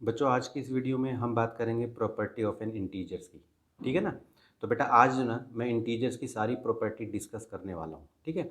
बच्चों आज की इस वीडियो में हम बात करेंगे प्रॉपर्टी ऑफ एन इंटीजर्स की। ठीक है ना। तो बेटा आज जो ना मैं इंटीजर्स की सारी प्रॉपर्टी डिस्कस करने वाला हूँ। ठीक है।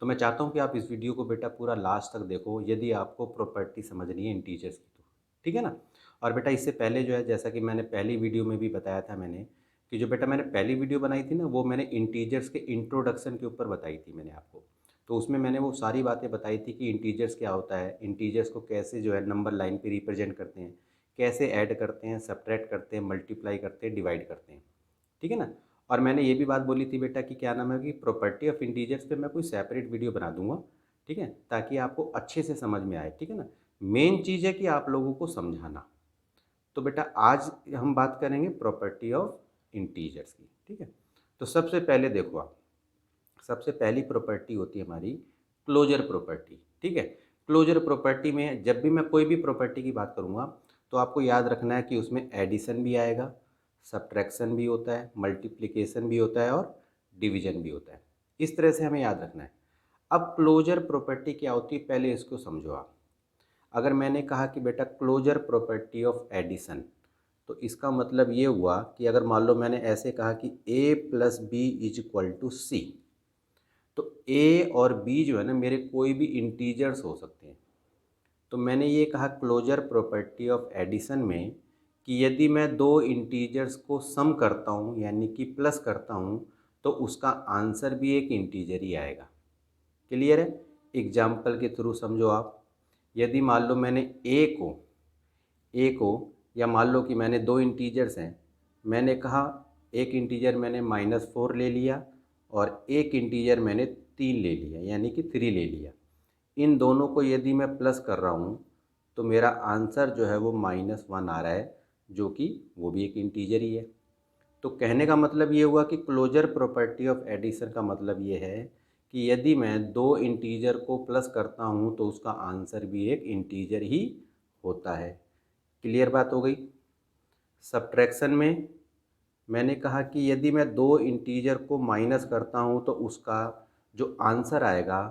तो मैं चाहता हूँ कि आप इस वीडियो को बेटा पूरा लास्ट तक देखो यदि आपको प्रॉपर्टी समझनी है इंटीजर्स की तो। ठीक है ना। और बेटा इससे पहले जो है जैसा कि मैंने पहली वीडियो में भी बताया था मैंने कि जो बेटा मैंने पहली वीडियो बनाई थी ना वो मैंने इंटीजर्स के इंट्रोडक्शन के ऊपर बताई थी मैंने आपको। तो उसमें मैंने वो सारी बातें बताई थी कि इंटीजर्स क्या होता है, इंटीजर्स को कैसे जो है नंबर लाइन पे रिप्रेजेंट करते हैं, कैसे ऐड करते हैं, सब्ट्रैक्ट करते हैं, मल्टीप्लाई करते हैं, डिवाइड करते हैं। ठीक है ना। और मैंने ये भी बात बोली थी बेटा कि क्या नाम है कि प्रॉपर्टी ऑफ इंटीजर्स पे मैं कोई सेपरेट वीडियो बना दूंगा। ठीक है, ताकि आपको अच्छे से समझ में आए। ठीक है ना। मेन चीज़ है कि आप लोगों को समझाना। तो बेटा आज हम बात करेंगे प्रॉपर्टी ऑफ इंटीजर्स की। ठीक है। तो सबसे पहले देखो आप, सबसे पहली प्रॉपर्टी होती है हमारी क्लोजर प्रॉपर्टी। ठीक है। क्लोजर प्रॉपर्टी में जब भी मैं कोई भी प्रॉपर्टी की बात करूँगा तो आपको याद रखना है कि उसमें एडिशन भी आएगा, सब्ट्रैक्शन भी होता है, मल्टीप्लिकेशन भी होता है और डिवीजन भी होता है। इस तरह से हमें याद रखना है। अब क्लोजर प्रॉपर्टी क्या होती है पहले इसको समझो आप। अगर मैंने कहा कि बेटा क्लोजर प्रॉपर्टी ऑफ एडिशन, तो इसका मतलब ये हुआ कि अगर मान लो मैंने ऐसे कहा कि a plus B is equal to C, तो ए और बी जो है ना मेरे कोई भी इंटीजर्स हो सकते हैं। तो मैंने ये कहा क्लोजर प्रॉपर्टी ऑफ एडिशन में कि यदि मैं दो इंटीजर्स को सम करता हूँ यानी कि प्लस करता हूँ तो उसका आंसर भी एक इंटीजर ही आएगा। क्लियर है। एग्जाम्पल के थ्रू समझो आप। यदि मान लो मैंने ए को या मान लो कि मैंने दो इंटीजर्स हैं, मैंने कहा एक इंटीजर मैंने -4 ले लिया और एक इंटीजर मैंने 3 ले लिया यानी कि 3 ले लिया। इन दोनों को यदि मैं प्लस कर रहा हूँ तो मेरा आंसर जो है वो -1 आ रहा है, जो कि वो भी एक इंटीजर ही है। तो कहने का मतलब ये हुआ कि क्लोजर प्रॉपर्टी ऑफ एडिशन का मतलब ये है कि यदि मैं दो इंटीजर को प्लस करता हूँ तो उसका आंसर भी एक इंटीजर ही होता है। क्लियर बात हो गई। सब्ट्रैक्शन में मैंने कहा कि यदि मैं दो इंटीजर को माइनस करता हूँ तो उसका जो आंसर आएगा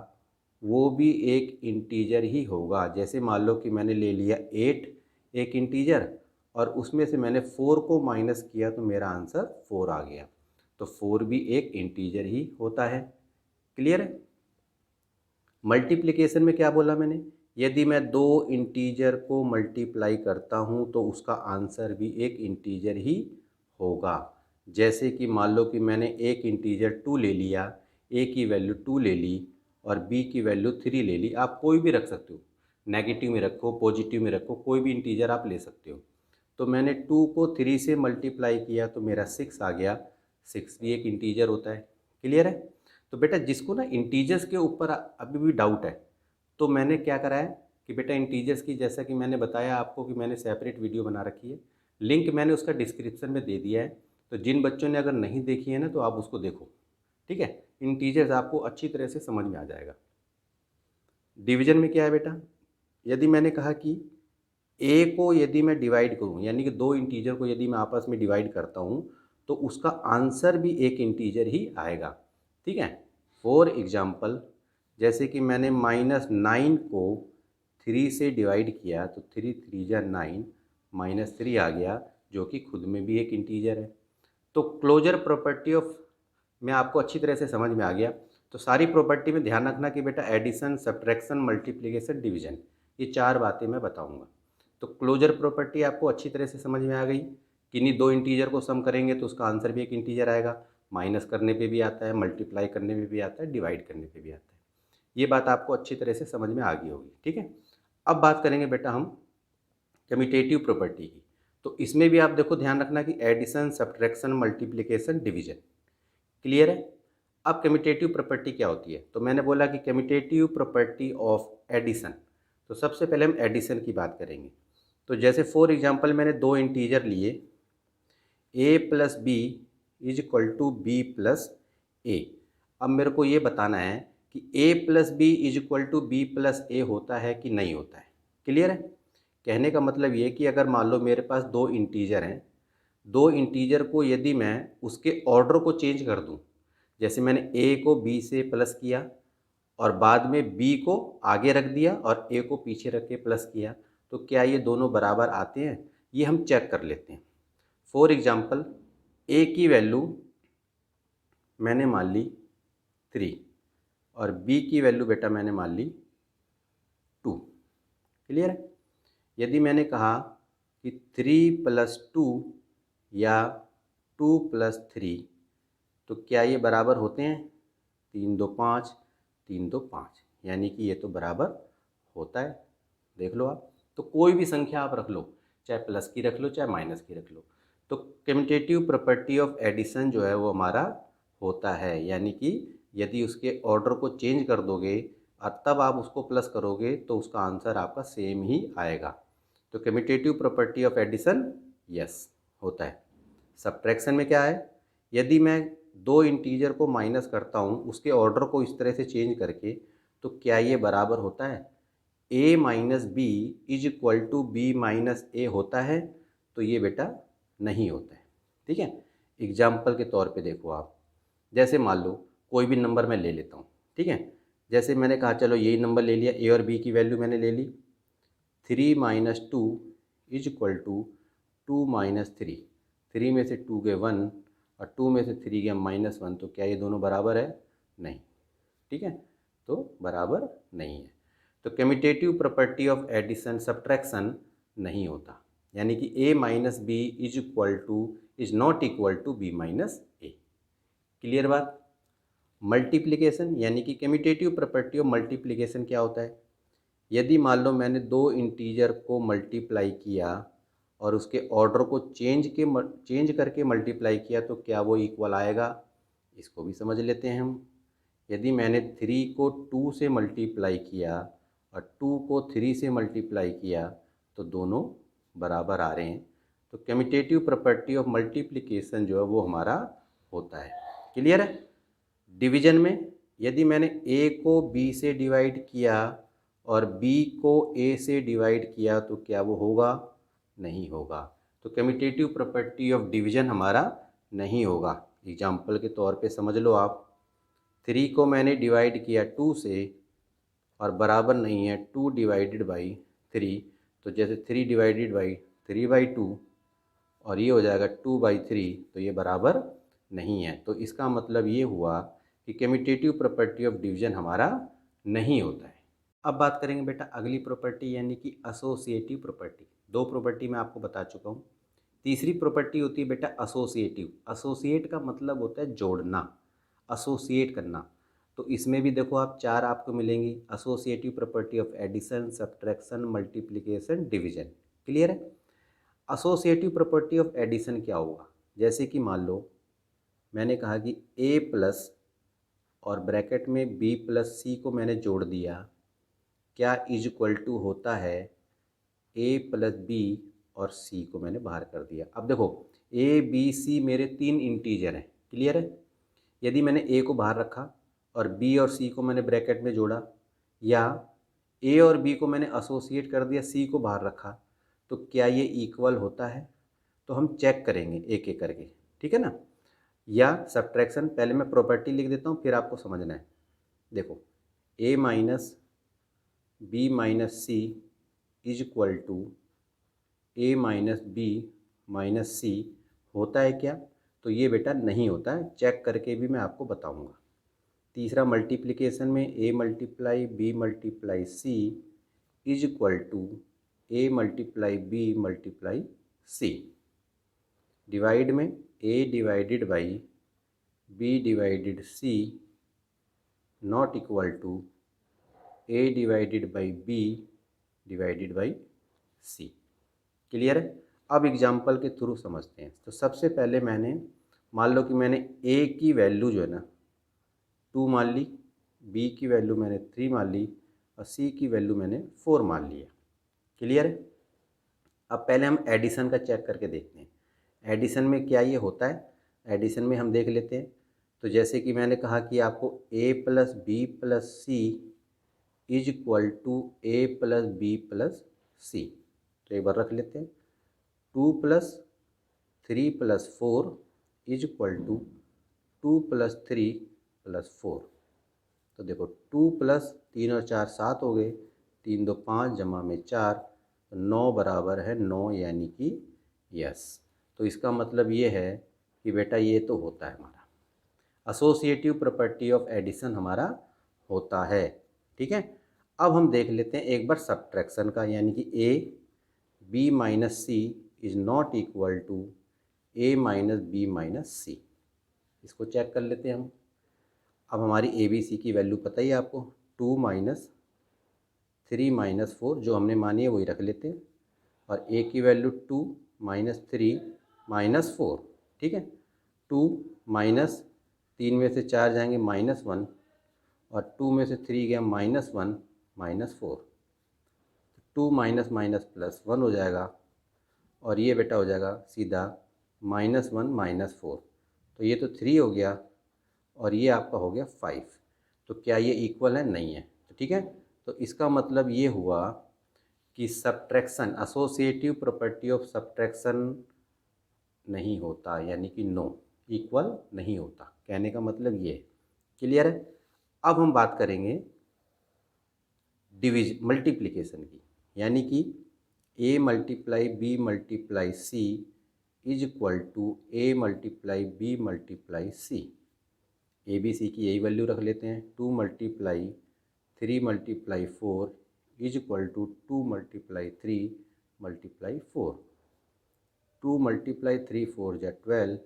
वो भी एक इंटीजर ही होगा। जैसे मान लो कि मैंने ले लिया 8 एक इंटीजर और उसमें से मैंने 4 को माइनस किया तो मेरा आंसर 4 आ गया। तो 4 भी एक इंटीजर ही होता है। क्लियर है। मल्टीप्लिकेशन में क्या बोला मैंने, यदि मैं दो इंटीजर को मल्टीप्लाई करता हूँ तो उसका आंसर भी एक इंटीजर ही होगा। जैसे कि मान लो कि मैंने एक इंटीजर 2 ले लिया, ए की वैल्यू 2 ले ली और बी की वैल्यू 3 ले ली। आप कोई भी रख सकते हो, नेगेटिव में रखो, पॉजिटिव में रखो, कोई भी इंटीजर आप ले सकते हो। तो मैंने 2 को 3 से मल्टीप्लाई किया तो मेरा 6 आ गया। 6 भी एक इंटीजर होता है। क्लियर है। तो बेटा जिसको ना इंटीजर्स के ऊपर अभी भी डाउट है, तो मैंने क्या करा है कि बेटा इंटीजर्स की, जैसा कि मैंने बताया आपको कि मैंने सेपरेट वीडियो बना रखी है, लिंक मैंने उसका डिस्क्रिप्शन में दे दिया है। तो जिन बच्चों ने अगर नहीं देखी है ना तो आप उसको देखो। ठीक है। इंटीजर्स आपको अच्छी तरह से समझ में आ जाएगा। डिवीजन में क्या है बेटा, यदि मैंने कहा कि ए को यदि मैं डिवाइड करूं यानी कि दो इंटीजर को यदि मैं आपस में डिवाइड करता हूं तो उसका आंसर भी एक इंटीजर ही आएगा। ठीक है। फॉर एग्जांपल, जैसे कि मैंने -9 को 3 से डिवाइड किया तो 3 3 जा 9, -3 आ गया, जो कि खुद में भी एक इंटीजर है। तो क्लोजर प्रॉपर्टी ऑफ में आपको अच्छी तरह से समझ में आ गया। तो सारी प्रॉपर्टी में ध्यान रखना कि बेटा एडिशन, सब्ट्रैक्शन, मल्टीप्लिकेशन, डिवीजन, ये चार बातें मैं बताऊंगा। तो क्लोजर प्रॉपर्टी आपको अच्छी तरह से समझ में आ गई कि इन्हीं दो इंटीजर को सम करेंगे तो उसका आंसर भी एक इंटीजर आएगा। माइनस करने पे भी आता है, मल्टीप्लाई करने में भी आता है, डिवाइड करने पे भी आता है। ये बात आपको अच्छी तरह से समझ में आ गई होगी। ठीक है। अब बात करेंगे बेटा हम कम्यूटेटिव प्रॉपर्टी की। तो इसमें भी आप देखो ध्यान रखना कि addition, subtraction, multiplication, division. Clear है। अब कम्यूटेटिव प्रॉपर्टी क्या होती है, तो मैंने बोला कि कम्यूटेटिव प्रॉपर्टी ऑफ एडिशन। तो सबसे पहले हम एडिशन की बात करेंगे। तो जैसे फॉर एग्जांपल मैंने दो इंटीजर लिए, A plus B is equal to B plus A. अब मेरे को ये बताना है कि A plus B is equal to B plus A होता है कि नहीं होता है। क्लियर है। कहने का मतलब ये कि अगर मान लो मेरे पास दो इंटीजर हैं, दो इंटीजर को यदि मैं उसके ऑर्डर को चेंज कर दूं, जैसे मैंने ए को बी से प्लस किया और बाद में बी को आगे रख दिया और ए को पीछे रख के प्लस किया, तो क्या ये दोनों बराबर आते हैं, ये हम चेक कर लेते हैं। फॉर एग्ज़ाम्पल ए की वैल्यू मैंने मान ली 3 और बी की वैल्यू बेटा मैंने मान ली 2। क्लियर है? यदि मैंने कहा कि 3 + 2 या 2 + 3, तो क्या ये बराबर होते हैं? 3 2 5, 3 2 5, यानी कि ये तो बराबर होता है। देख लो आप, तो कोई भी संख्या आप रख लो, चाहे प्लस की रख लो चाहे माइनस की रख लो, तो कम्यूटेटिव प्रॉपर्टी ऑफ एडिशन जो है वो हमारा होता है। यानी कि यदि उसके ऑर्डर को चेंज कर दोगे और तब आप उसको प्लस करोगे तो उसका आंसर आपका सेम ही आएगा। तो commutative property of addition yes होता है। सब्ट्रैक्शन में क्या है, यदि मैं दो इंटीजर को माइनस करता हूँ उसके ऑर्डर को इस तरह से चेंज करके, तो क्या ये बराबर होता है? a minus B is equal to B minus A होता है? तो ये बेटा नहीं होता है। ठीक है, एग्जाम्पल के तौर पे देखो आप, जैसे मान लो कोई भी नंबर मैं ले लेता हूँ। ठीक है, जैसे मैंने कहा चलो यही नंबर ले लिया, ए और बी की वैल्यू मैंने ले ली। 3 - 2 इज इक्वल टू 2 - 3, 3 में से 2 गए 1 और 2 में से 3 गया -1, तो क्या ये दोनों बराबर है? नहीं। ठीक है, तो बराबर नहीं है। तो commutative property of addition subtraction नहीं होता, यानी कि a minus B is not equal to B minus A. Clear बात? मल्टीप्लिकेशन यानी कि कम्यूटेटिव प्रॉपर्टी ऑफ मल्टीप्लिकेशन क्या होता है? यदि मान लो मैंने दो इंटीजर को मल्टीप्लाई किया और उसके ऑर्डर को चेंज करके मल्टीप्लाई किया, तो क्या वो इक्वल आएगा? इसको भी समझ लेते हैं हम। यदि मैंने 3 को 2 से मल्टीप्लाई किया और 2 को 3 से मल्टीप्लाई किया, तो दोनों बराबर आ रहे हैं। तो कम्यूटेटिव प्रॉपर्टी ऑफ मल्टीप्लिकेशन जो है वो हमारा होता है। क्लियर है? डिवीजन में यदि मैंने a को b से डिवाइड किया और b को a से डिवाइड किया, तो क्या वो होगा? नहीं होगा। तो कम्यूटेटिव प्रॉपर्टी ऑफ डिवीजन हमारा नहीं होगा। एग्जाम्पल के तौर पे समझ लो आप, 3 को मैंने डिवाइड किया 2 से और बराबर नहीं है 2 डिवाइडेड बाई 3, तो जैसे 3 डिवाइडेड बाई 3/2 और ये हो जाएगा 2/3, तो ये बराबर नहीं है। तो इसका मतलब ये हुआ कि कम्यूटेटिव प्रॉपर्टी ऑफ डिवीजन हमारा नहीं होता है। अब बात करेंगे बेटा अगली प्रॉपर्टी यानी कि एसोसिएटिव प्रॉपर्टी। दो प्रॉपर्टी मैं आपको बता चुका हूँ, तीसरी प्रॉपर्टी होती है बेटा एसोसिएटिव। एसोसिएट का मतलब होता है जोड़ना, एसोसिएट करना। तो इसमें भी देखो आप चार आपको मिलेंगी, associative property of addition, subtraction, multiplication, division. Clear है? एसोसिएटिव प्रॉपर्टी ऑफ एडिशन क्या होगा? जैसे कि मान लो मैंने कहा कि a प्लस और ब्रैकेट में b प्लस c को मैंने जोड़ दिया, क्या इज इक्वल टू होता है a प्लस बी और c को मैंने बाहर कर दिया। अब देखो a b c मेरे तीन इंटीजर हैं। क्लियर है? यदि मैंने a को बाहर रखा और b और c को मैंने ब्रैकेट में जोड़ा, या a और b को मैंने एसोसिएट कर दिया, c को बाहर रखा, तो क्या ये इक्वल होता है? तो हम चेक करेंगे एक एक करके। ठीक है ना? या सब्ट्रैक्शन, पहले मैं प्रॉपर्टी लिख देता हूँ फिर आपको समझना है। देखो a minus B minus C is equal to a minus B minus C होता है क्या? तो ये बेटा नहीं होता है, चेक करके भी मैं आपको बताऊंगा। तीसरा मल्टीप्लिकेशन में a multiply b multiply C is equal to a multiply b multiply C. Divide में a divided by b divided c not equal to a divided by b divided by c। Clear है? अब example के through समझते हैं। तो सबसे पहले मैंने मान लो कि मैंने a की वैल्यू जो है ना 2 मान ली, b की वैल्यू मैंने 3 मान ली और c की वैल्यू मैंने 4 मान लिया। क्लियर है? अब पहले हम एडिशन का चेक करके देखते हैं। एडिशन में क्या ये होता है? एडिशन में हम देख लेते हैं। तो जैसे कि मैंने कहा कि आपको a plus B plus C is equal to a plus B plus C, तो एक बार रख लेते हैं। 2 + 3 + 4 इज इक्वल टू 2 + 3 + 4। तो देखो 2 + 3 और 4 7 हो गए, 3 2 5 जमा में 4, तो 9 बराबर है 9 यानी कि यस। तो इसका मतलब ये है कि बेटा ये तो होता है हमारा एसोसिएटिव प्रॉपर्टी ऑफ एडिशन हमारा होता है। ठीक है, अब हम देख लेते हैं एक बार सब्ट्रैक्शन का, यानी कि A B minus C is not equal to A minus B minus C. इसको चेक कर लेते हैं हम। अब हमारी ए बी सी की वैल्यू पता ही है आपको, 2 माइनस 3 माइनस 4 जो हमने मानी है वही रख लेते हैं, और ए की वैल्यू 2 माइनस 3 माइनस 4। ठीक है, 2 माइनस 3 में से 4 जाएंगे -1, और 2 में से 3 गया -1 -4, 2 माइनस माइनस प्लस 1 हो जाएगा, और ये बेटा हो जाएगा सीधा -1 -4। तो ये तो 3 हो गया, और ये आपका हो गया 5। तो क्या ये इक्वल है? नहीं है। तो ठीक है, तो इसका मतलब ये हुआ कि subtraction, associative property of subtraction नहीं होता, यानी कि नो, इक्वल नहीं होता। कहने का मतलब ये है। क्लियर है? अब हम बात करेंगे डिवीज मल्टीप्लिकेशन की, यानी कि A multiply B multiply C is equal to A multiply B multiply C. A B C की यही वैल्यू रख लेते हैं, 2 multiply 3 multiply 4 is equal to 2 multiply 3 multiply 4। 2 multiply 3 4 जा 12,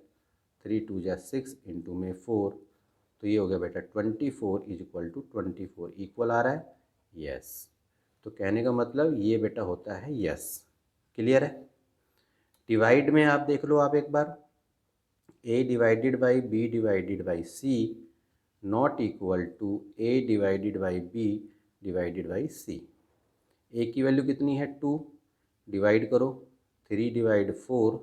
3 2 जा 6 इंटू में 4, तो ये हो गया बेटा 24 इज इक्वल टू 24। इक्वल आ रहा है? यस। तो कहने का मतलब ये बेटा होता है यस। क्लियर है? डिवाइड में आप देख लो आप एक बार, A divided by B divided by C not equal to A divided by B divided by C. A की वैल्यू कितनी है? 2, डिवाइड करो 3 डिवाइड 4,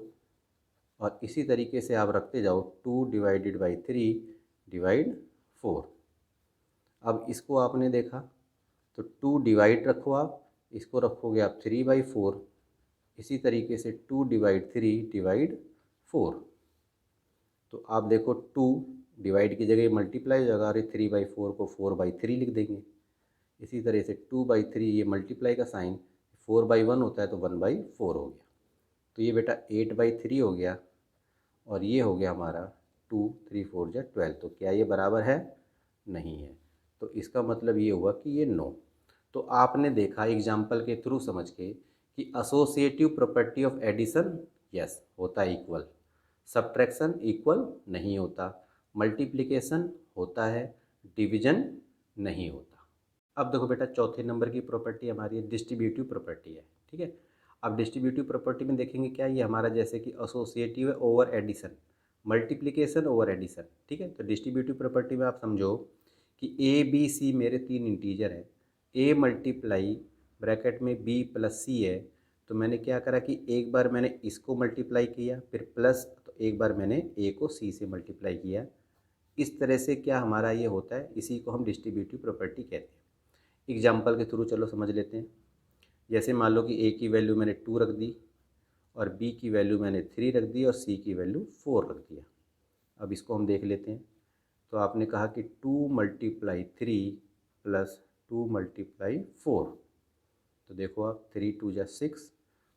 और इसी तरीके से आप रखते जाओ 2 डिवाइडेड बाई 3 डिवाइड 4। अब इसको आपने देखा तो 2 डिवाइड रखो आप, इसको रखोगे आप 3/4, इसी तरीके से 2 डिवाइड 3 डिवाइड 4। तो आप देखो 2 डिवाइड की जगह मल्टीप्लाई हो जाएगा, अरे 3/4 को 4/3 लिख देंगे। इसी तरह से 2/3 ये मल्टीप्लाई का साइन, 4/1 होता है तो 1/4 हो गया। तो ये बेटा 8/3 हो गया, और ये हो गया हमारा 2 3 4 जा 12। तो क्या ये बराबर है? नहीं है। तो इसका मतलब ये हुआ कि ये नो। तो आपने देखा एग्जाम्पल के थ्रू समझ के कि associative property of addition yes होता है इक्वल, सब्ट्रैक्शन इक्वल नहीं होता, मल्टीप्लिकेशन होता है, डिवीजन नहीं होता। अब देखो बेटा चौथे नंबर की प्रॉपर्टी हमारी है डिस्ट्रीब्यूटिव प्रॉपर्टी है। ठीक है, अब डिस्ट्रीब्यूटिव प्रॉपर्टी में देखेंगे क्या, ये हमारा जैसे कि एसोसिएटिव है over addition, multiplication over addition. ठीक है, तो डिस्ट्रीब्यूटिव प्रॉपर्टी में आप समझो कि ए बी सी मेरे 3 इंटीजर हैं, ए मल्टीप्लाई ब्रैकेट में बी प्लस सी है, तो मैंने क्या करा कि एक बार मैंने इसको मल्टीप्लाई किया, फिर प्लस, तो एक बार मैंने ए को सी से मल्टीप्लाई किया। इस तरह से क्या हमारा ये होता है, इसी को हम डिस्ट्रीब्यूटिव प्रॉपर्टी कहते हैं। एग्जाम्पल के थ्रू चलो समझ लेते हैं। जैसे मान लो कि ए की वैल्यू मैंने 2 रख दी, और बी की वैल्यू मैंने 3 रख दी, और सी की वैल्यू 4 रख दिया। अब इसको हम देख लेते हैं। तो आपने कहा कि 2 मल्टीप्लाई 3 प्लस 2 मल्टीप्लाई 4, तो देखो आप 3 2 जा 6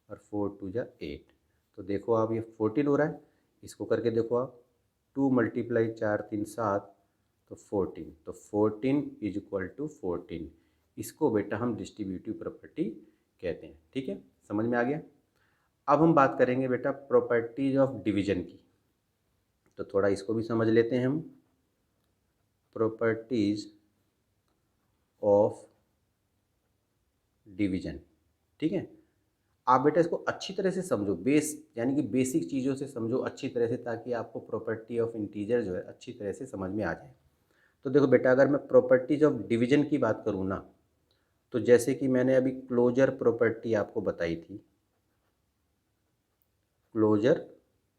और 4 2 जा 8, तो देखो आप ये 14 हो रहा है। इसको करके देखो आप, 2 मल्टीप्लाई 4 3 7, तो 14, तो 14 इज इक्वल टू 14। इसको बेटा हम डिस्ट्रीब्यूटिव प्रॉपर्टी कहते हैं। ठीक है, समझ में आ गया? अब हम बात करेंगे बेटा प्रॉपर्टीज ऑफ डिवीजन की, तो थोड़ा इसको भी समझ लेते हैं हम। Properties of division. ठीक है, आप बेटा इसको अच्छी तरह से समझो, बेस यानी कि बेसिक चीज़ों से समझो अच्छी तरह से, ताकि आपको प्रॉपर्टी ऑफ इंटीजर जो है अच्छी तरह से समझ में आ जाए। तो देखो बेटा, अगर मैं प्रॉपर्टीज ऑफ डिवीजन की बात करूँ ना, तो जैसे कि मैंने अभी क्लोजर प्रॉपर्टी आपको बताई थी, क्लोजर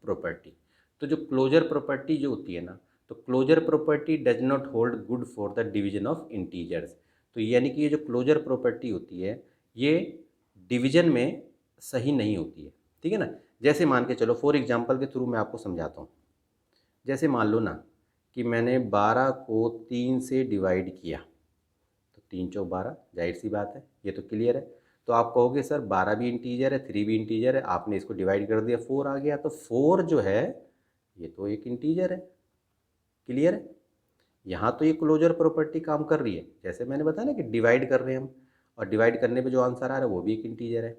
प्रॉपर्टी। तो जो क्लोजर प्रॉपर्टी जो होती है ना, तो closure property does not hold good for the division of integers. तो यानी कि ये जो क्लोजर प्रॉपर्टी होती है, ये डिवीजन में सही नहीं होती है। ठीक है ना, जैसे मान के चलो, फॉर एग्जांपल के थ्रू मैं आपको समझाता हूँ। जैसे मान लो ना कि मैंने 12 को 3 से डिवाइड किया, तो 3 चौक 12, जाहिर सी बात है, ये तो क्लियर है। तो आप कहोगे सर 12 भी इंटीजर है, 3 भी इंटीजर है, आपने इसको डिवाइड कर दिया 4 आ गया, तो 4 जो है ये तो एक इंटीजर है। क्लियर है? यहाँ तो ये क्लोजर प्रॉपर्टी काम कर रही है, जैसे मैंने बताया ना कि डिवाइड कर रहे हैं हम, और डिवाइड करने पे जो आंसर आ रहा है वो भी एक इंटीजर है।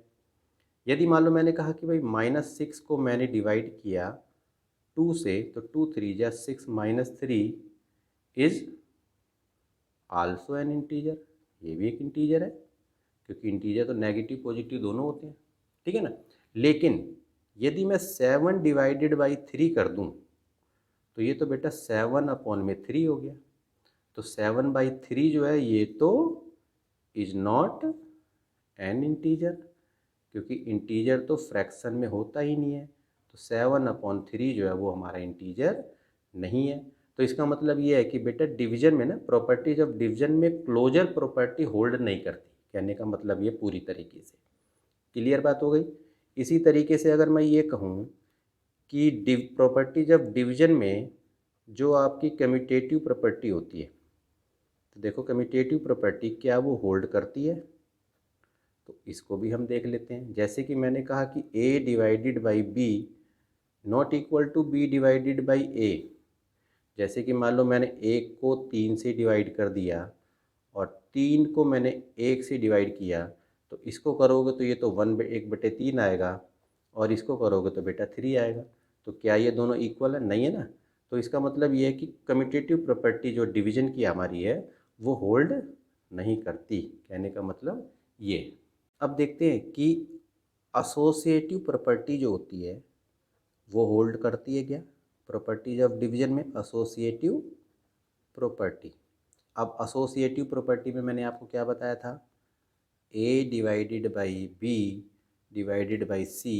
यदि मान लो मैंने कहा कि भाई -6 को मैंने डिवाइड किया 2 से, तो 2 3 जा 6 -3 इज आल्सो एन इंटीजर, ये भी एक इंटीजर है, क्योंकि इंटीजर तो नेगेटिव पॉजिटिव दोनों होते हैं। ठीक है ना? लेकिन यदि मैं 7 डिवाइडेड बाई 3 कर दूं, तो ये तो बेटा 7/3 हो गया। तो 7/3 जो है ये तो इज नॉट एन इंटीजर, क्योंकि इंटीजर तो फ्रैक्शन में होता ही नहीं है। तो 7/3 जो है वो हमारा इंटीजर नहीं है। तो इसका मतलब ये है कि बेटा डिवीजन में ना, प्रॉपर्टीज ऑफ डिवीजन में क्लोजर प्रॉपर्टी होल्ड नहीं करती। कहने का मतलब ये पूरी तरीके से क्लियर बात हो गई। इसी तरीके से अगर मैं ये कहूँ कि प्रॉपर्टीज ऑफ डिवीजन में जो आपकी कम्यूटेटिव प्रॉपर्टी होती है, तो देखो कम्यूटेटिव प्रॉपर्टी क्या वो होल्ड करती है, तो इसको भी हम देख लेते हैं। जैसे कि मैंने कहा कि a divided by B not equal to b divided by a। जैसे कि मान लो मैंने 1 को 3 से डिवाइड कर दिया और 3 को मैंने 1 से डिवाइड किया, तो इसको करोगे तो ये तो 1/3 आएगा, और इसको करोगे तो बेटा 3 आएगा। तो क्या ये दोनों इक्वल है? नहीं है ना। तो इसका मतलब ये है कि कम्यूटेटिव प्रॉपर्टी जो डिवीजन की हमारी है वो होल्ड नहीं करती। कहने का मतलब ये। अब देखते हैं कि एसोसिएटिव प्रॉपर्टी जो होती है वो होल्ड करती है क्या? प्रॉपर्टीज ऑफ डिवीजन में एसोसिएटिव प्रॉपर्टी। अब एसोसिएटिव प्रॉपर्टी में मैंने आपको क्या बताया था? a divided by B divided by C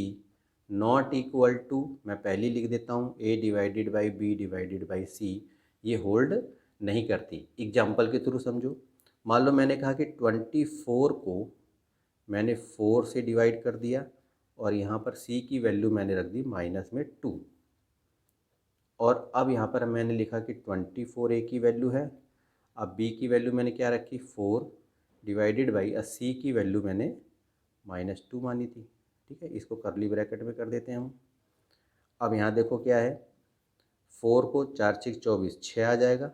not equal to, मैं पहले लिख देता हूँ, a divided by B divided by C, ये होल्ड नहीं करती। एग्जाम्पल के थ्रू समझो। मान लो मैंने कहा कि 24 को मैंने 4 से डिवाइड कर दिया, और यहाँ पर c की वैल्यू मैंने रख दी -2, और अब यहाँ पर मैंने लिखा कि 24 a की वैल्यू है। अब b की वैल्यू मैंने क्या रखी? 4 डिवाइडेड बाई c की वैल्यू मैंने -2 मानी थी। ठीक है, इसको करली ब्रैकेट में कर देते हैं हम। अब यहाँ देखो क्या है, 4 को 4 6 24 6 आ जाएगा,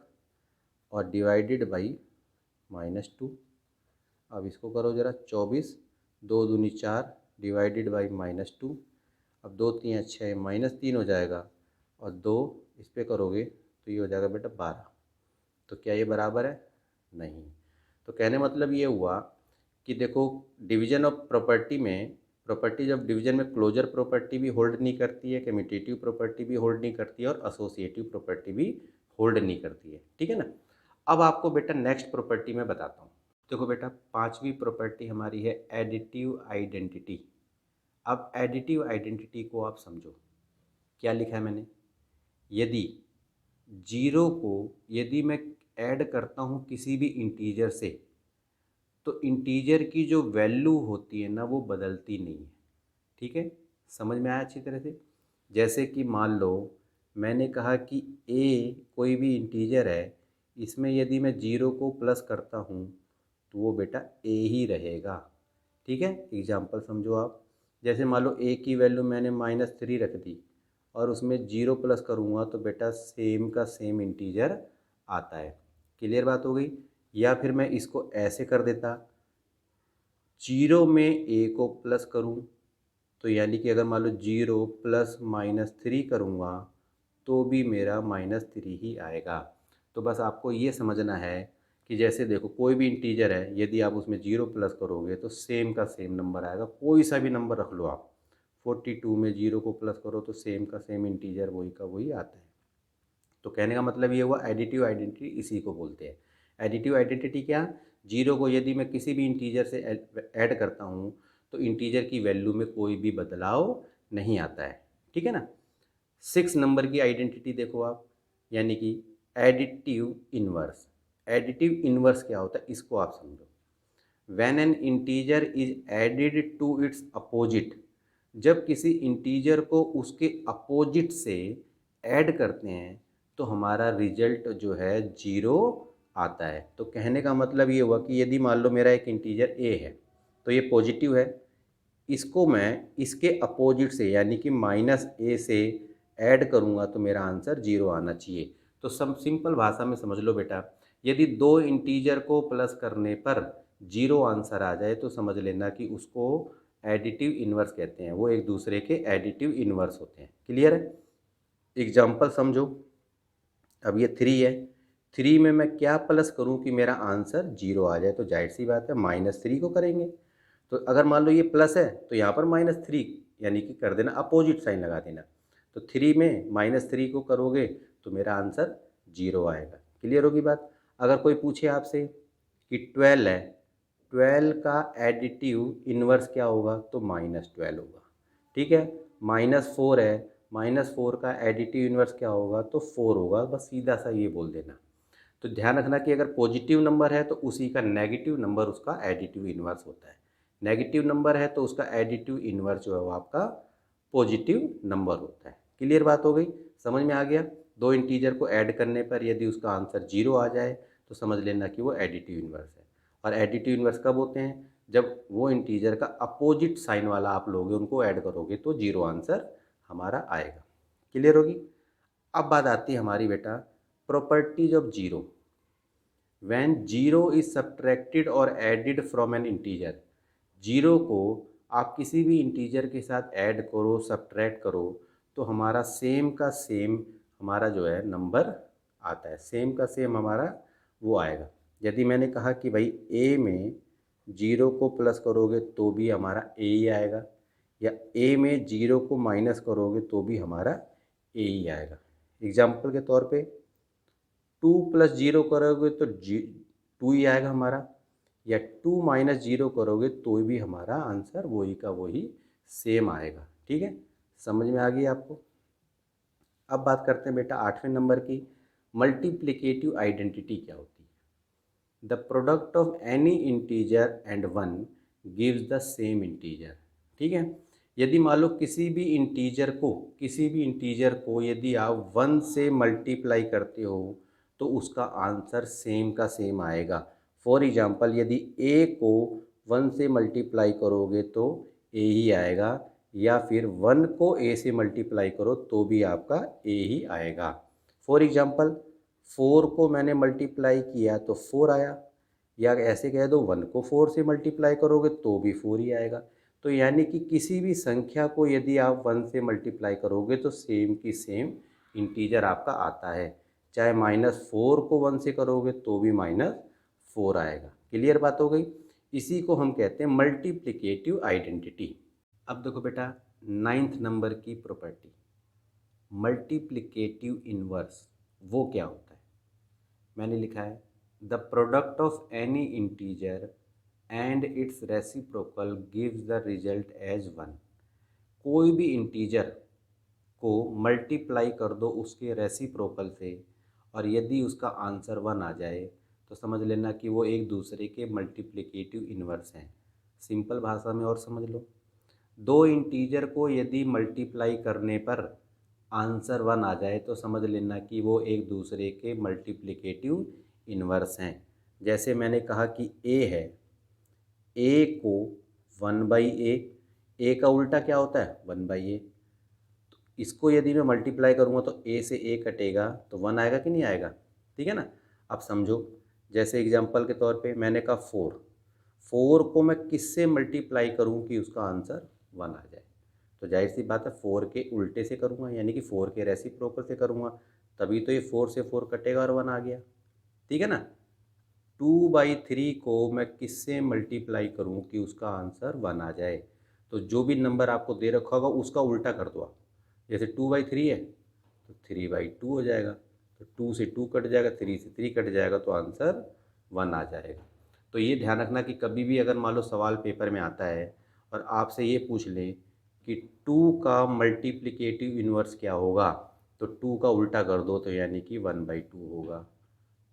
और डिवाइडेड बाई -2। अब इसको करो ज़रा, 24 2 दूनी 4 डिवाइडेड बाई -2। अब 2 3 6 -3 हो जाएगा, और 2 इस पर करोगे तो ये हो जाएगा बेटा 12। तो क्या ये बराबर है? नहीं। तो कहने मतलब ये हुआ कि देखो डिवीजन ऑफ प्रॉपर्टी में, प्रॉपर्टीज ऑफ डिवीजन में क्लोजर प्रॉपर्टी भी होल्ड नहीं करती है, कम्यूटेटिव प्रॉपर्टी भी होल्ड नहीं करती है, और एसोसिएटिव प्रॉपर्टी भी होल्ड नहीं करती है। ठीक है ना? अब आपको बेटा नेक्स्ट प्रॉपर्टी मैं बताता हूँ। देखो बेटा, पांचवी प्रॉपर्टी हमारी है एडिटिव आइडेंटिटी। अब एडिटिव आइडेंटिटी को आप समझो। क्या लिखा है मैंने? यदि जीरो को यदि मैं ऐड करता हूँ किसी भी इंटीजर से, तो इंटीजर की जो वैल्यू होती है ना वो बदलती नहीं है। ठीक है, समझ में आया अच्छी तरह से? जैसे कि मान लो मैंने कहा कि a कोई भी इंटीजर है, इसमें यदि मैं जीरो को प्लस करता हूँ तो वो बेटा a ही रहेगा। ठीक है, एग्जाम्पल समझो आप। जैसे मान लो a की वैल्यू मैंने -3 रख दी, और उसमें जीरो प्लस करूँगा तो बेटा सेम का सेम इंटीजर आता है। क्लियर बात हो गई? या फिर मैं इसको ऐसे कर देता, जीरो में a को प्लस करूँ, तो यानी कि अगर मान लो जीरो प्लस -3 करूँगा तो भी मेरा -3 ही आएगा। तो बस आपको ये समझना है कि जैसे देखो कोई भी इंटीजर है, यदि आप उसमें जीरो प्लस करोगे तो सेम का सेम नंबर आएगा। कोई सा भी नंबर रख लो आप, 42 में जीरो को प्लस करो तो सेम का सेम इंटीजर वही का वही आता है। तो कहने का मतलब ये हुआ एडिटिव आइडेंटिटी इसी को बोलते हैं। एडिटिव आइडेंटिटी क्या? जीरो को यदि मैं किसी भी इंटीजर से ऐड करता हूँ तो इंटीजर की वैल्यू में कोई भी बदलाव नहीं आता है। ठीक है ना? 6 नंबर की आइडेंटिटी देखो आप, यानी कि एडिटिव इनवर्स। एडिटिव इनवर्स क्या होता है इसको आप समझो। When an integer is added to its opposite, जब किसी इंटीजर को उसके अपोजिट से ऐड करते हैं तो हमारा रिजल्ट जो है जीरो आता है। तो कहने का मतलब ये हुआ कि यदि मान लो मेरा एक इंटीजर a है, तो ये पॉजिटिव है, इसको मैं इसके अपोजिट से यानी कि -a से ऐड करूँगा तो मेरा आंसर 0 आना चाहिए। तो सब सिंपल भाषा में समझ लो बेटा, यदि दो इंटीजर को प्लस करने पर 0 आंसर आ जाए तो समझ लेना कि उसको एडिटिव इन्वर्स कहते हैं, वो एक दूसरे के एडिटिव इन्वर्स होते हैं। क्लियर है? एग्जाम्पल समझो। अब ये 3 है, 3 में मैं क्या प्लस करूं कि मेरा आंसर 0 आ जाए? तो जाहिर सी बात है -3 को करेंगे। तो अगर मान लो ये प्लस है तो यहाँ पर -3 यानी कि कर देना, अपोजिट साइन लगा देना। तो 3 में -3 को करोगे तो मेरा आंसर 0 आएगा। क्लियर होगी बात? अगर कोई पूछे आपसे कि 12 है, 12 का एडिटिव इन्वर्स क्या होगा? तो -12 होगा। ठीक है। -4 है, -4 का एडिटिव इन्वर्स क्या होगा? तो 4 होगा। बस सीधा सा ये बोल देना। तो ध्यान रखना कि अगर पॉजिटिव नंबर है तो उसी का नेगेटिव नंबर उसका एडिटिव इन्वर्स होता है। नेगेटिव नंबर है तो उसका एडिटिव इन्वर्स जो है वो आपका पॉजिटिव नंबर होता है। क्लियर बात हो गई? समझ में आ गया? दो इंटीजर को ऐड करने पर यदि उसका आंसर 0 आ जाए तो समझ लेना कि वो एडिटिव इन्वर्स है। और एडिटिव इन्वर्स कब होते हैं? जब वो इंटीजर का अपोजिट साइन वाला आप लोगे, उनको ऐड करोगे तो 0 आंसर हमारा आएगा। क्लियर होगी? अब बात आती है हमारी बेटा properties of zero. When zero is subtracted और added from an integer, zero को आप किसी भी इंटीजर के साथ ऐड करो, सब्ट्रैक्ट करो, तो हमारा सेम का सेम हमारा जो है नंबर आता है, सेम का सेम हमारा वो आएगा। यदि मैंने कहा कि भाई ए में जीरो को प्लस करोगे तो भी हमारा ए ही आएगा, या ए में जीरो को माइनस करोगे तो भी हमारा ए ही आएगा। एग्जाम्पल के तौर पे 2 + 0 करोगे तो 2 ही आएगा हमारा, या 2 - 0 करोगे तो भी हमारा आंसर वही का वही सेम आएगा। ठीक है, समझ में आ गई आपको? अब बात करते हैं बेटा 8वें नंबर की, मल्टीप्लिकेटिव आइडेंटिटी क्या होती है? The product of any integer and one gives the same integer. ठीक है, यदि मान लो किसी भी इंटीजर को यदि आप 1 से मल्टीप्लाई करते हो तो उसका आंसर सेम का सेम आएगा। फॉर एग्जांपल यदि ए को 1 से मल्टीप्लाई करोगे तो ए ही आएगा, या फिर 1 को ए से मल्टीप्लाई करो तो भी आपका ए ही आएगा। फॉर एग्जांपल 4 को मैंने मल्टीप्लाई किया तो 4 आया, या ऐसे कह दो 1 को 4 से मल्टीप्लाई करोगे तो भी 4 ही आएगा। तो यानी कि किसी भी संख्या को यदि आप 1 से मल्टीप्लाई करोगे तो सेम की सेम इंटीजर आपका आता है, चाहे -4 को 1 से करोगे तो भी -4 आएगा। क्लियर बात हो गई? इसी को हम कहते हैं मल्टीप्लिकेटिव आइडेंटिटी। अब देखो बेटा 9th नंबर की प्रॉपर्टी, मल्टीप्लिकेटिव इन्वर्स, वो क्या होता है? मैंने लिखा है the product of any integer and its reciprocal gives the result as 1। कोई भी इंटीजर को मल्टीप्लाई कर दो उसके रेसिप्रोकल से, और यदि उसका आंसर 1 आ जाए तो समझ लेना कि वो एक दूसरे के मल्टीप्लिकेटिव इन्वर्स हैं। सिंपल भाषा में और समझ लो, दो इंटीजर को यदि मल्टीप्लाई करने पर आंसर 1 आ जाए तो समझ लेना कि वो एक दूसरे के मल्टीप्लिकेटिव इन्वर्स हैं। जैसे मैंने कहा कि ए है, ए को 1/a, ए का उल्टा क्या होता है? 1/a। तो इसको यदि मैं मल्टीप्लाई करूँगा तो ए से ए कटेगा तो 1 आएगा कि नहीं आएगा? ठीक है ना? अब समझो, जैसे एग्जांपल के तौर पे मैंने कहा 4 को मैं किससे मल्टीप्लाई करूँ कि उसका आंसर 1 आ जाए? तो जाहिर सी बात है 4 के उल्टे से करूँगा, यानी कि 4 के रेसिप्रोकल से करूँगा, तभी तो ये 4 से 4 कटेगा और 1 आ गया। ठीक है ना? 2/3 को मैं किससे मल्टीप्लाई करूँ कि उसका आंसर 1 आ जाए? तो जो भी नंबर आपको दे रखा होगा उसका उल्टा कर दो आप। जैसे 2/3 है तो 3/2 हो जाएगा, तो 2 से 2 कट जाएगा, 3 से 3 कट जाएगा, तो आंसर 1 आ जाएगा। तो ये ध्यान रखना कि कभी भी अगर मान लो सवाल पेपर में आता है और आपसे ये पूछ ले कि 2 का मल्टीप्लिकेटिव इन्वर्स क्या होगा, तो 2 का उल्टा कर दो तो यानी कि 1/2 होगा।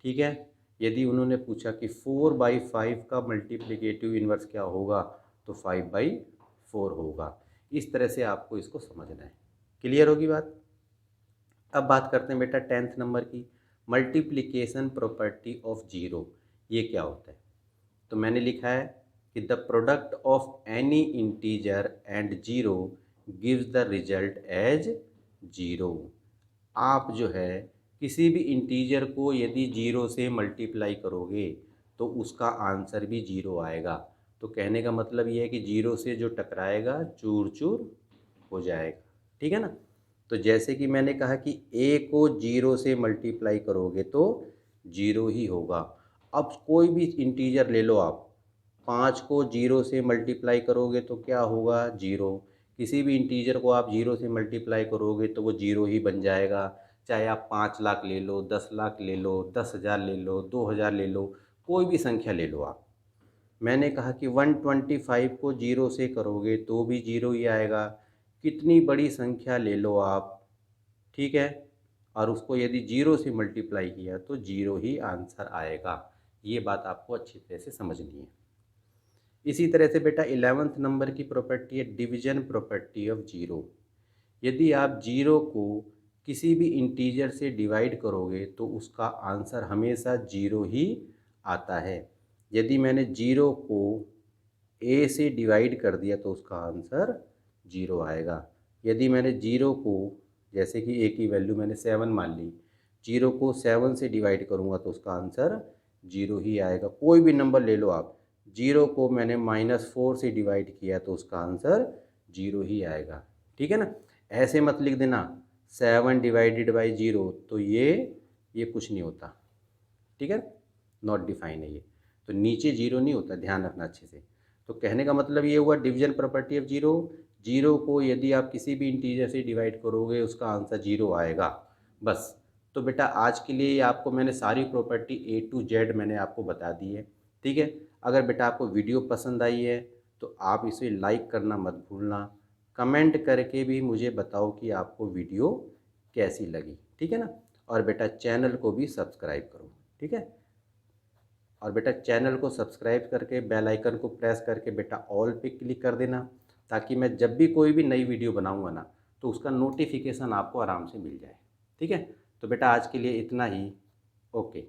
ठीक है। यदि उन्होंने पूछा कि 4/5 का मल्टीप्लिकेटिव इन्वर्स क्या होगा, तो 5/4 होगा। इस तरह से आपको इसको समझना है। क्लियर होगी बात? अब बात करते हैं बेटा 10th नंबर की, मल्टीप्लिकेशन प्रॉपर्टी ऑफ जीरो। ये क्या होता है? तो मैंने लिखा है कि the product of any integer and zero gives the result as zero. आप जो है किसी भी इंटीजर को यदि जीरो से मल्टीप्लाई करोगे तो उसका आंसर भी जीरो आएगा। तो कहने का मतलब ये है कि जीरो से जो टकराएगा चूर चूर हो जाएगा। ठीक है ना। तो जैसे कि मैंने कहा कि ए को जीरो से मल्टीप्लाई करोगे तो जीरो ही होगा। अब कोई भी इंटीजर ले लो आप, 5 को जीरो से मल्टीप्लाई करोगे तो क्या होगा, जीरो। किसी भी इंटीजर को आप जीरो से मल्टीप्लाई करोगे तो वो जीरो ही बन जाएगा। चाहे आप 5 लाख ले लो, 10 लाख ले लो, 10,000 ले लो, 2,000 ले लो, कोई भी संख्या ले लो आप। मैंने कहा कि 125 को जीरो से करोगे तो भी जीरो ही आएगा। कितनी बड़ी संख्या ले लो आप, ठीक है, और उसको यदि जीरो से मल्टीप्लाई किया तो जीरो ही आंसर आएगा। ये बात आपको अच्छी तरह से समझनी है। इसी तरह से बेटा 11th नंबर की प्रॉपर्टी है डिवीजन प्रॉपर्टी ऑफ जीरो। यदि आप जीरो को किसी भी इंटीजर से डिवाइड करोगे तो उसका आंसर हमेशा जीरो ही आता है। यदि मैंने जीरो को ए से डिवाइड कर दिया तो उसका आंसर जीरो आएगा। यदि मैंने जीरो को, जैसे कि ए की वैल्यू मैंने 7 मान ली, जीरो को 7 से डिवाइड करूँगा तो उसका आंसर जीरो ही आएगा। कोई भी नंबर ले लो आप, जीरो को मैंने -4 से डिवाइड किया तो उसका आंसर जीरो ही आएगा। ठीक है ना। ऐसे मत लिख देना 7 डिवाइडेड बाई जीरो, तो ये कुछ नहीं होता। ठीक है, नॉट डिफाइन है ये। तो नीचे जीरो नहीं होता, ध्यान रखना अच्छे से। तो कहने का मतलब ये हुआ division property of zero, zero को यदि आप किसी भी इंटीजर से डिवाइड करोगे उसका आंसर जीरो आएगा, बस। तो बेटा आज के लिए आपको मैंने सारी प्रॉपर्टी A to Z मैंने आपको बता दी है। ठीक है। अगर बेटा आपको वीडियो पसंद आई है तो आप इसे लाइक करना मत भूलना। कमेंट करके भी मुझे बताओ कि आपको वीडियो कैसी लगी। ठीक है ना। और बेटा चैनल को भी सब्सक्राइब करो। ठीक है। और बेटा चैनल को सब्सक्राइब करके बेल आइकन को प्रेस करके बेटा ऑल पे क्लिक कर देना, ताकि मैं जब भी कोई भी नई वीडियो बनाऊंगा ना तो उसका नोटिफिकेशन आपको आराम से मिल जाए। ठीक है। तो बेटा आज के लिए इतना ही। ओके।